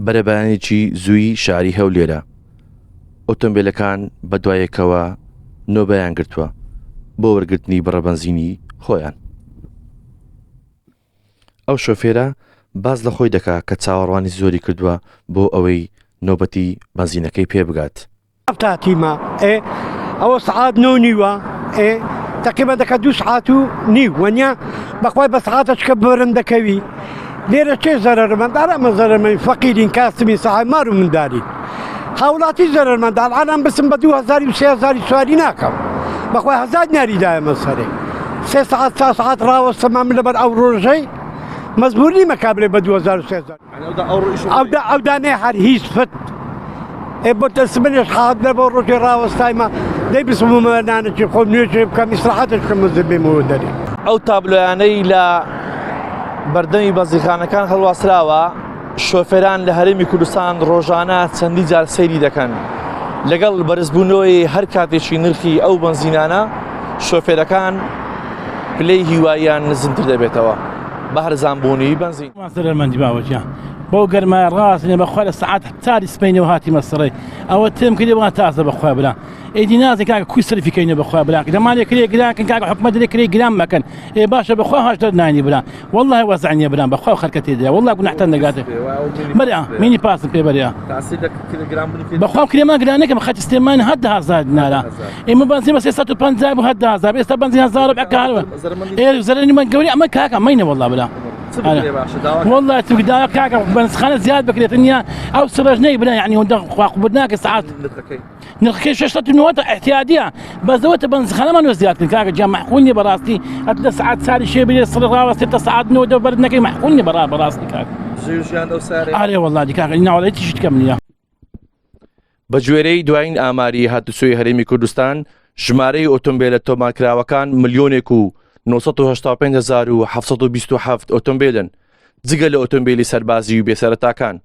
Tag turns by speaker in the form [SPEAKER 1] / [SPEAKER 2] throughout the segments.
[SPEAKER 1] بەرەبەیانێکی زووی شاری هەولێرە ئۆتۆمبیلەکان بە دوایەکەوە نۆبەیان گرتووە بۆ وەرگرتنی بڕەبەنزینی خۆیان. ئەو شۆفێرە باز لە خۆی دەکا کە چاوەڕوانی زۆری کردووە بۆ ئەوەی نۆبەتی بەنزینەکەی پێ بگات.
[SPEAKER 2] تاتیمە ئەوە سعات نۆ نیوە تقریبا دەکە 2 ساعات و نیو وەنیا بەخوای بە ساعاتەکە بەرن دەکەوی لێرە چێ زەرەرمەندار ئەمە زەرەرمەند فەقیرین کاسمی سەحای مار و منداری هاوڵاتی زەرەرمەندان ئالان بسم بە 2000 و 3000 سواری ناکەم بەخوای هەزار ناریدایەمە سەرێ 3 ساعت 4 ساعت ڕاوەستەمان لەبەر ئەو ڕۆژەی مەزبوری مەکابرێ بە 2000 و 3000 ئەو دانێ هەر هیچ فت بۆ دەسمنش حات لە بۆ ڕۆژی ڕاوەستایمە دەی بسممەدانێکی خۆم نوێژێ بکەم ئیسراحەتشکەم مزبێمەوە دەرێ.
[SPEAKER 3] ئەو تابلۆیانەی لە بەردەمی بەنزینخانەکان هەڵواسراوە شۆفێران لە هەرێمی کوردستان ڕۆژانە چەندی جار سەیری دەکەن لەگەڵ بەرزبوونەوەی هەر کاتێکی نرخی ئەو بەنزینانە شۆفێرەکان پلەی هیواییان نزمتر دەبێتەوە بە هەرزانبوونی بەنزین.
[SPEAKER 4] سەرمەندی باوەجیان بۆ گەرمای ڕاستنێ بەخوا لە سعات تاری سپینەوە هاتی مەسڕێ ئەوە تێم کردی بڵان تازە بەخوا برا ئیدی نازێک کاکە کوی سەرفیکەینە بەخوا برا دەمانێک کرێ گراکن کاکە حکومەت دەکرێ گرام مەکەن باشە بەخوا هاش دەرنانی برا والله وەزعنیە بران بەخوا خەرکە تێدا والله گوناحتان دەگاتێ بەریا مینی پاسم پێ بەریا بەخوام کرێمان گرانەکەم خەت سلێمان 10000 دینارە ئێمە بەنزین بە 350 بوو 10000 ئێستا بەنزین 1000 بەکارەوە زەرەری من گەوری ئەمە کاکە مەینە والله برا والله تبدا كاكا بس خانه زياد بكريت اني او سرجني بنا يعني قبضناك ساعات نرخي شاشة النوات احتياطيه بزوت بنز خانه ما زياد كاكا جا محقوني براستي 3 ساعات سالي شي بلي صرا 6 ساعات نود بردناك محقوني براستي كاكا
[SPEAKER 3] جيوشيان او ساري
[SPEAKER 4] علي والله دي كاكا ناولي تيجي تكمل
[SPEAKER 1] بە گوێرەی دوایین ئاماری هاتوچۆی هەرێمی کوردستان ژمارەی ئۆتۆمبیلە تۆمارکراوەکان 1,985,727 ئۆتۆمبیلن جگە لە ئۆتۆمبیلی سەربازی و بێسەرەتاکان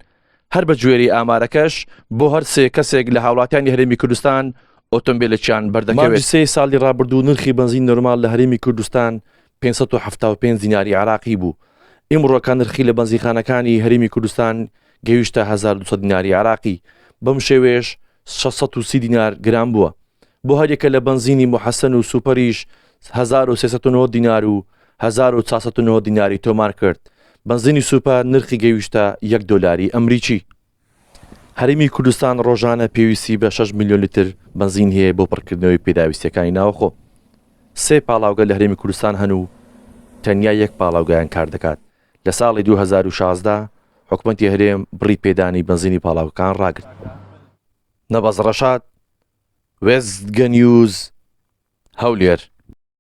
[SPEAKER 1] هەر بە گوێرەی ئامارەکەش بۆ هەر سێ کەسێک لە هاوڵاتیانی هەرێمی کوردستان ئۆتۆمبیلێکیان بەردەکەوێت. سێ ساڵی ڕابردوو نرخی بەنزین نۆرمال لە هەرێمی کوردستان 575 دیناری عراقی بوو. ئیمڕۆکە نرخی لە بەنزینخانەکانی هەرێمی کوردستان گەیشتە 1200 دیناری عراقی بەم شێوێش 630 دینار گران بووە. بۆ هەرێکە لە بەنزینی محەسەن و سوپەریش 1309 دینار و 1409 دیناری تۆمار کرد. بەنزینی سوپە نرخی گەیشتە 1 دۆلاری ئەمریکی. هەرێمی کوردستان ڕۆژانە پێویستی بە 6 میلیۆن لیتر بەنزین هەیە بۆ پڕکردنەوەی پێداویستەکانی ناوخۆ. سێ پاڵاوگە لە هەرێمی کوردستان هەن و تەنیا یەک پاڵاوگەیان کار دەکات. لە ساڵی 2016 حکومەتی هەرێم بڕی پێدانی بەنزینی پاڵاوەکان ڕاگرت. نەبەز ڕەشاد، وێستگە نیوز، هەولێر.